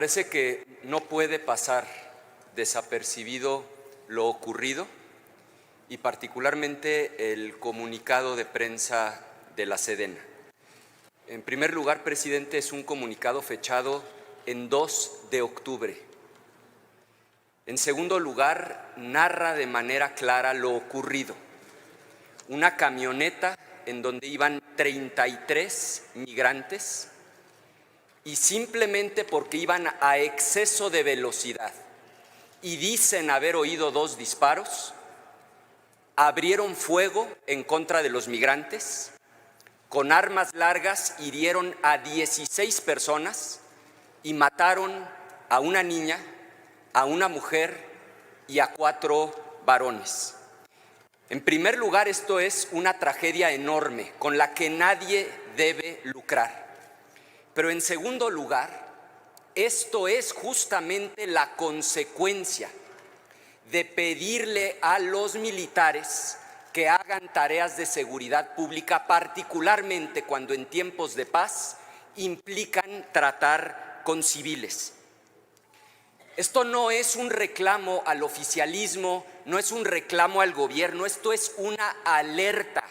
Parece que no puede pasar desapercibido lo ocurrido y particularmente el comunicado de prensa de la Sedena. En primer lugar, presidente, es un comunicado fechado en 2 de octubre. En segundo lugar, narra de manera clara lo ocurrido. Una camioneta en donde iban 33 migrantes y simplemente porque iban a exceso de velocidad y dicen haber oído 2 disparos, abrieron fuego en contra de los migrantes, con armas largas hirieron a 16 personas y mataron a una niña, a una mujer y a 4 varones. En primer lugar, esto es una tragedia enorme con la que nadie debe lucrar. Pero en segundo lugar, esto es justamente la consecuencia de pedirle a los militares que hagan tareas de seguridad pública, particularmente cuando en tiempos de paz implican tratar con civiles. Esto no es un reclamo al oficialismo, no es un reclamo al gobierno, esto es una alerta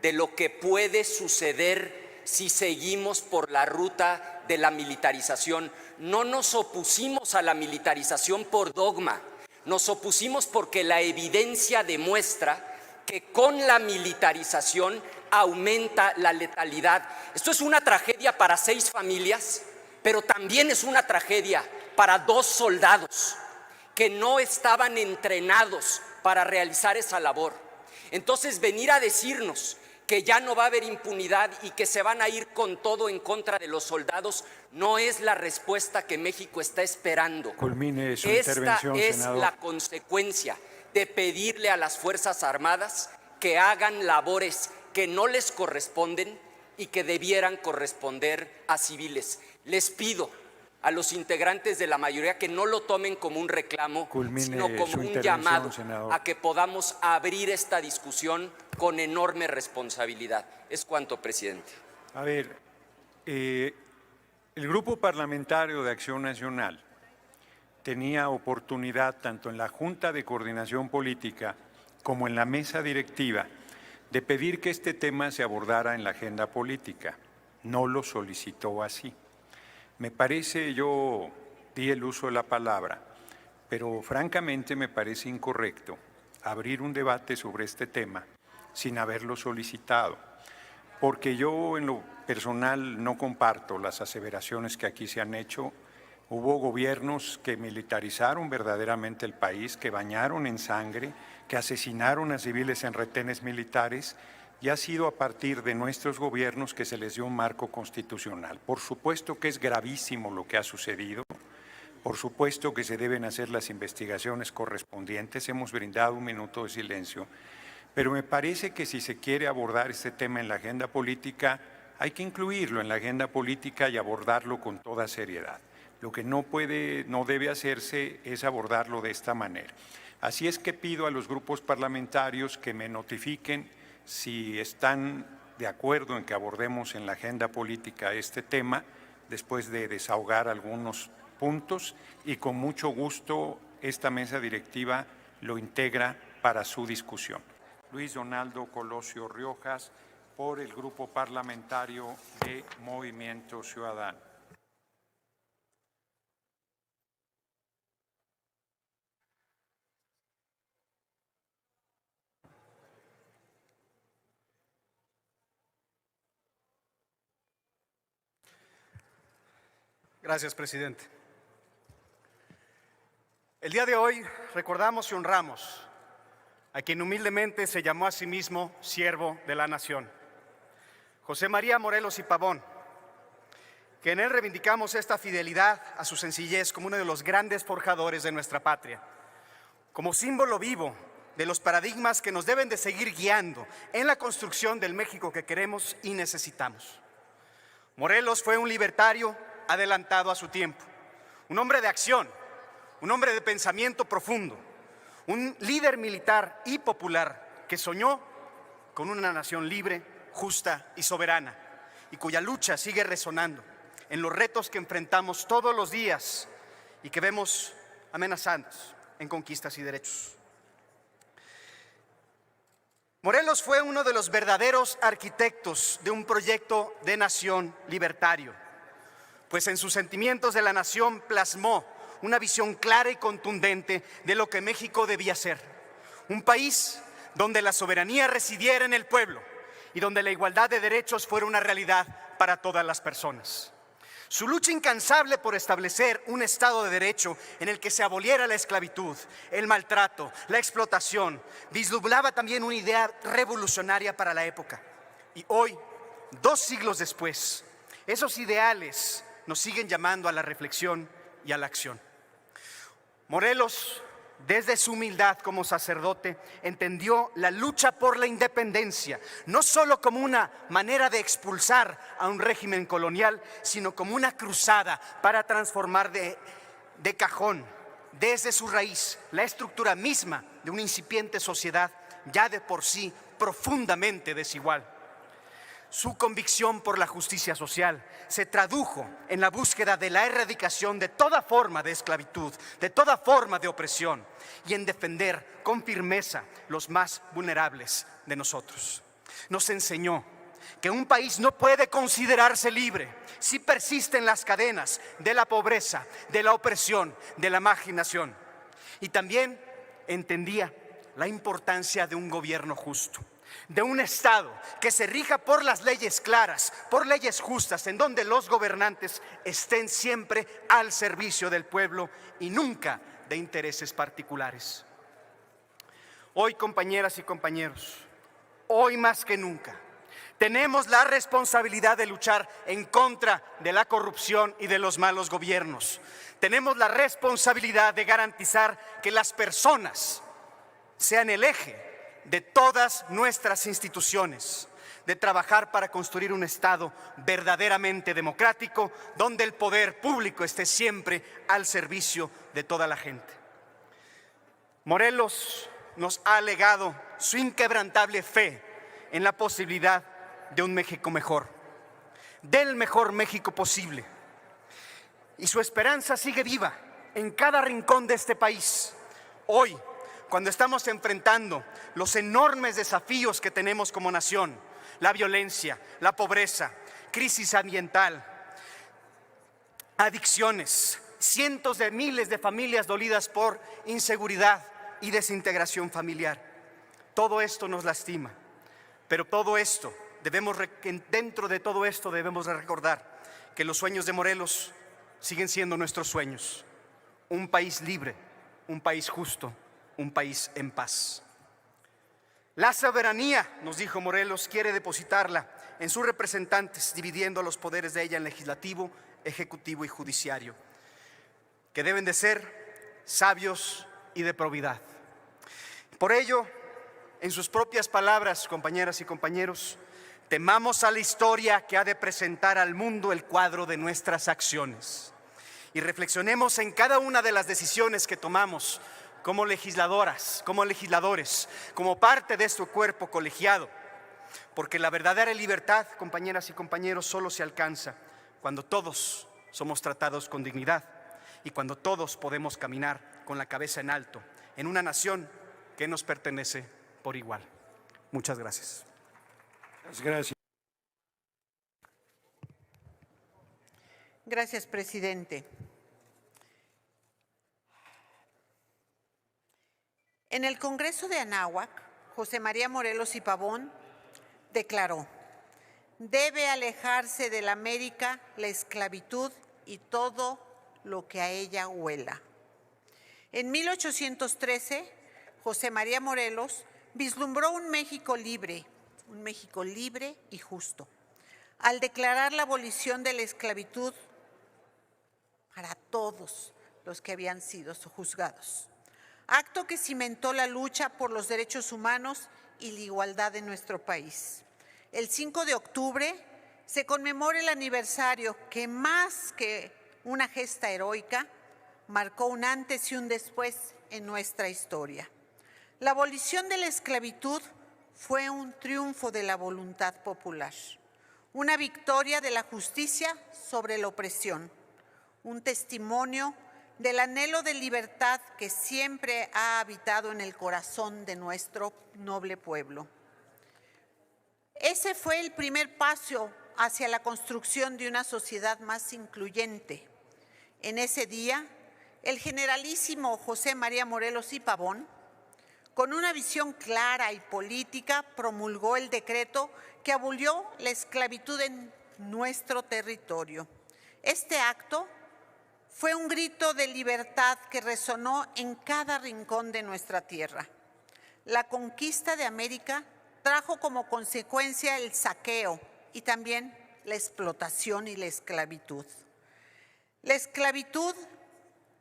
de lo que puede suceder si seguimos por la ruta de la militarización. No nos opusimos a la militarización por dogma, nos opusimos porque la evidencia demuestra que con la militarización aumenta la letalidad. Esto es una tragedia para 6 familias, pero también es una tragedia para 2 soldados que no estaban entrenados para realizar esa labor. Entonces, venir a decirnos que ya no va a haber impunidad y que se van a ir con todo en contra de los soldados no es la respuesta que México está esperando. Culmine su intervención, Esta es senador. la consecuencia de pedirle a las Fuerzas Armadas que hagan labores que no les corresponden y que debieran corresponder a civiles. Les pido a los integrantes de la mayoría que no lo tomen como un reclamo, sino como un llamado a que podamos abrir esta discusión con enorme responsabilidad. Es cuanto, presidente. A ver, el Grupo Parlamentario de Acción Nacional tenía oportunidad, tanto en la Junta de Coordinación Política como en la mesa directiva, de pedir que este tema se abordara en la agenda política. No lo solicitó así. Me parece, yo di el uso de la palabra, pero francamente me parece incorrecto abrir un debate sobre este tema sin haberlo solicitado, porque yo en lo personal no comparto las aseveraciones que aquí se han hecho. Hubo gobiernos que militarizaron verdaderamente el país, que bañaron en sangre, que asesinaron a civiles en retenes militares, y ha sido a partir de nuestros gobiernos que se les dio un marco constitucional. Por supuesto que es gravísimo lo que ha sucedido, por supuesto que se deben hacer las investigaciones correspondientes, hemos brindado un minuto de silencio, pero me parece que si se quiere abordar este tema en la agenda política, hay que incluirlo en la agenda política y abordarlo con toda seriedad. Lo que no debe hacerse es abordarlo de esta manera. Así es que pido a los grupos parlamentarios que me notifiquen si están de acuerdo en que abordemos en la agenda política este tema, después de desahogar algunos puntos, y con mucho gusto esta mesa directiva lo integra para su discusión. Luis Donaldo Colosio Riojas, por el Grupo Parlamentario de Movimiento Ciudadano. Gracias, presidente. El día de hoy recordamos y honramos a quien humildemente se llamó a sí mismo siervo de la nación, José María Morelos y Pavón, que en él reivindicamos esta fidelidad a su sencillez como uno de los grandes forjadores de nuestra patria, como símbolo vivo de los paradigmas que nos deben de seguir guiando en la construcción del México que queremos y necesitamos. Morelos fue un libertario adelantado a su tiempo, un hombre de acción, un hombre de pensamiento profundo, un líder militar y popular que soñó con una nación libre, justa y soberana, y cuya lucha sigue resonando en los retos que enfrentamos todos los días y que vemos amenazadas en conquistas y derechos. Morelos fue uno de los verdaderos arquitectos de un proyecto de nación libertario, pues en sus sentimientos de la nación plasmó una visión clara y contundente de lo que México debía ser. Un país donde la soberanía residiera en el pueblo y donde la igualdad de derechos fuera una realidad para todas las personas. Su lucha incansable por establecer un Estado de Derecho en el que se aboliera la esclavitud, el maltrato, la explotación, vislumbraba también una idea revolucionaria para la época. Y hoy, 2 siglos después, esos ideales nos siguen llamando a la reflexión y a la acción. Morelos, desde su humildad como sacerdote, entendió la lucha por la independencia, no solo como una manera de expulsar a un régimen colonial, sino como una cruzada para transformar de cajón, desde su raíz, la estructura misma de una incipiente sociedad ya de por sí profundamente desigual. Su convicción por la justicia social se tradujo en la búsqueda de la erradicación de toda forma de esclavitud, de toda forma de opresión y en defender con firmeza los más vulnerables de nosotros. Nos enseñó que un país no puede considerarse libre si persiste en las cadenas de la pobreza, de la opresión, de la marginación. Y también entendía la importancia de un gobierno justo, de un Estado que se rija por las leyes claras, por leyes justas, en donde los gobernantes estén siempre al servicio del pueblo y nunca de intereses particulares. Hoy, compañeras y compañeros, hoy más que nunca, tenemos la responsabilidad de luchar en contra de la corrupción y de los malos gobiernos. Tenemos la responsabilidad de garantizar que las personas sean el eje de todas nuestras instituciones, de trabajar para construir un Estado verdaderamente democrático, donde el poder público esté siempre al servicio de toda la gente. Morelos nos ha legado su inquebrantable fe en la posibilidad de un México mejor, del mejor México posible. Y su esperanza sigue viva en cada rincón de este país. Hoy, cuando estamos enfrentando los enormes desafíos que tenemos como nación, la violencia, la pobreza, crisis ambiental, adicciones, cientos de miles de familias dolidas por inseguridad y desintegración familiar. Todo esto nos lastima, pero dentro de todo esto debemos recordar que los sueños de Morelos siguen siendo nuestros sueños. Un país libre, un país justo, un país en paz. La soberanía, nos dijo Morelos, quiere depositarla en sus representantes, dividiendo los poderes de ella en legislativo, ejecutivo y judiciario, que deben de ser sabios y de probidad. Por ello, en sus propias palabras, compañeras y compañeros, temamos a la historia que ha de presentar al mundo el cuadro de nuestras acciones y reflexionemos en cada una de las decisiones que tomamos como legisladoras, como legisladores, como parte de este cuerpo colegiado, porque la verdadera libertad, compañeras y compañeros, solo se alcanza cuando todos somos tratados con dignidad y cuando todos podemos caminar con la cabeza en alto en una nación que nos pertenece por igual. Muchas gracias. Gracias. Gracias, presidente. En el Congreso de Anáhuac, José María Morelos y Pavón declaró: debe alejarse de la América la esclavitud y todo lo que a ella huela. En 1813, José María Morelos vislumbró un México libre y justo, al declarar la abolición de la esclavitud para todos los que habían sido juzgados. Acto que cimentó la lucha por los derechos humanos y la igualdad en nuestro país. El 5 de octubre se conmemora el aniversario que, más que una gesta heroica, marcó un antes y un después en nuestra historia. La abolición de la esclavitud fue un triunfo de la voluntad popular, una victoria de la justicia sobre la opresión, un testimonio del anhelo de libertad que siempre ha habitado en el corazón de nuestro noble pueblo. Ese fue el primer paso hacia la construcción de una sociedad más incluyente. En ese día, el generalísimo José María Morelos y Pavón, con una visión clara y política, promulgó el decreto que abolió la esclavitud en nuestro territorio. Este acto fue un grito de libertad que resonó en cada rincón de nuestra tierra. La conquista de América trajo como consecuencia el saqueo y también la explotación y la esclavitud. La esclavitud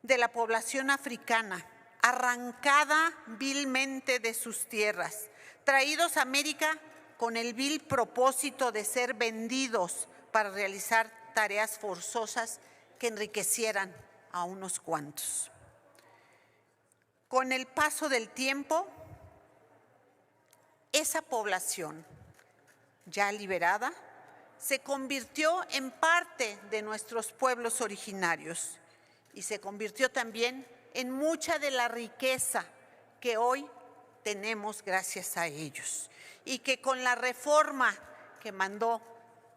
de la población africana, arrancada vilmente de sus tierras, traídos a América con el vil propósito de ser vendidos para realizar tareas forzosas que enriquecieran a unos cuantos. Con el paso del tiempo, esa población ya liberada se convirtió en parte de nuestros pueblos originarios y se convirtió también en mucha de la riqueza que hoy tenemos gracias a ellos y que con la reforma que mandó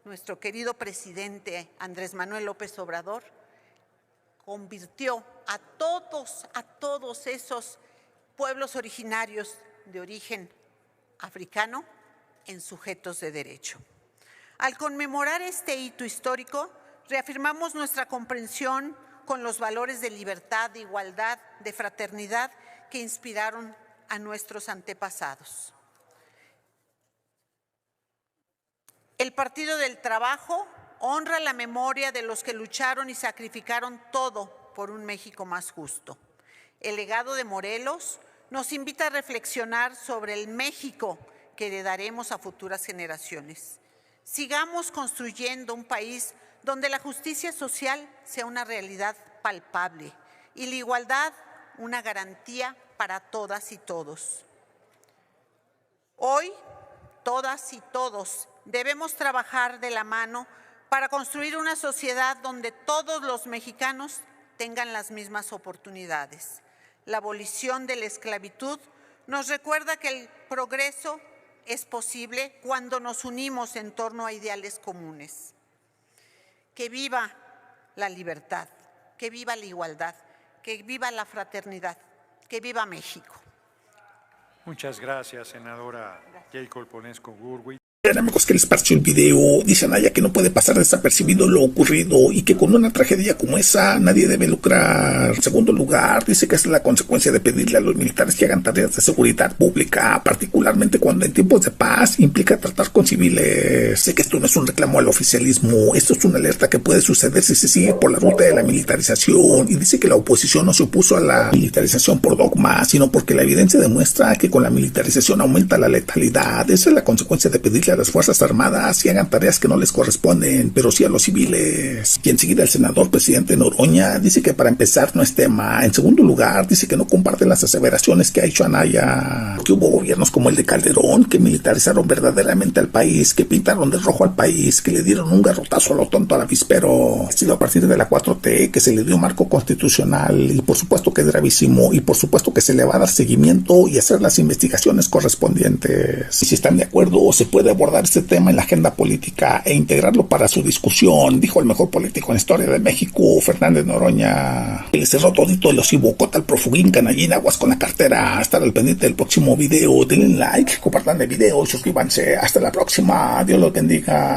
nuestro querido presidente Andrés Manuel López Obrador, convirtió a todos esos pueblos originarios de origen africano en sujetos de derecho. Al conmemorar este hito histórico, reafirmamos nuestra comprensión con los valores de libertad, de igualdad, de fraternidad que inspiraron a nuestros antepasados. El Partido del Trabajo honra la memoria de los que lucharon y sacrificaron todo por un México más justo. El legado de Morelos nos invita a reflexionar sobre el México que heredaremos a futuras generaciones. Sigamos construyendo un país donde la justicia social sea una realidad palpable y la igualdad una garantía para todas y todos. Hoy, todas y todos debemos trabajar de la mano para construir una sociedad donde todos los mexicanos tengan las mismas oportunidades. La abolición de la esclavitud nos recuerda que el progreso es posible cuando nos unimos en torno a ideales comunes. Que viva la libertad, que viva la igualdad, que viva la fraternidad, que viva México. Muchas gracias, senadora Jacob Ponesco Gurwitz. Amigos que les pareció el video, dice Anaya que no puede pasar desapercibido lo ocurrido y que con una tragedia como esa nadie debe lucrar. En segundo lugar, dice que es la consecuencia de pedirle a los militares que hagan tareas de seguridad pública, particularmente cuando en tiempos de paz implica tratar con civiles. Sé que esto no es un reclamo al oficialismo, esto es una alerta que puede suceder si se sigue por la ruta de la militarización, y dice que la oposición no se opuso a la militarización por dogma, sino porque la evidencia demuestra que con la militarización aumenta la letalidad. Esa es la consecuencia de pedirle a las Fuerzas Armadas y hagan tareas que no les corresponden, pero sí a los civiles. Y enseguida el senador presidente Noroña dice que para empezar no es tema. En segundo lugar, dice que no comparte las aseveraciones que ha hecho Anaya, que hubo gobiernos como el de Calderón que militarizaron verdaderamente al país, que pintaron de rojo al país, que le dieron un garrotazo a lo tonto al avispero. Ha sido a partir de la 4T que se le dio marco constitucional, y por supuesto que es gravísimo, y por supuesto que se le va a dar seguimiento y hacer las investigaciones correspondientes. Y si están de acuerdo, se puede abordar este tema en la agenda política e integrarlo para su discusión, dijo el mejor político en la historia de México, Fernández Noroña. Le cerró todito el hocico al profugín canallín aguas con la cartera. Estar al pendiente del próximo video, denle like, compartan el video y suscríbanse. Hasta la próxima, Dios los bendiga.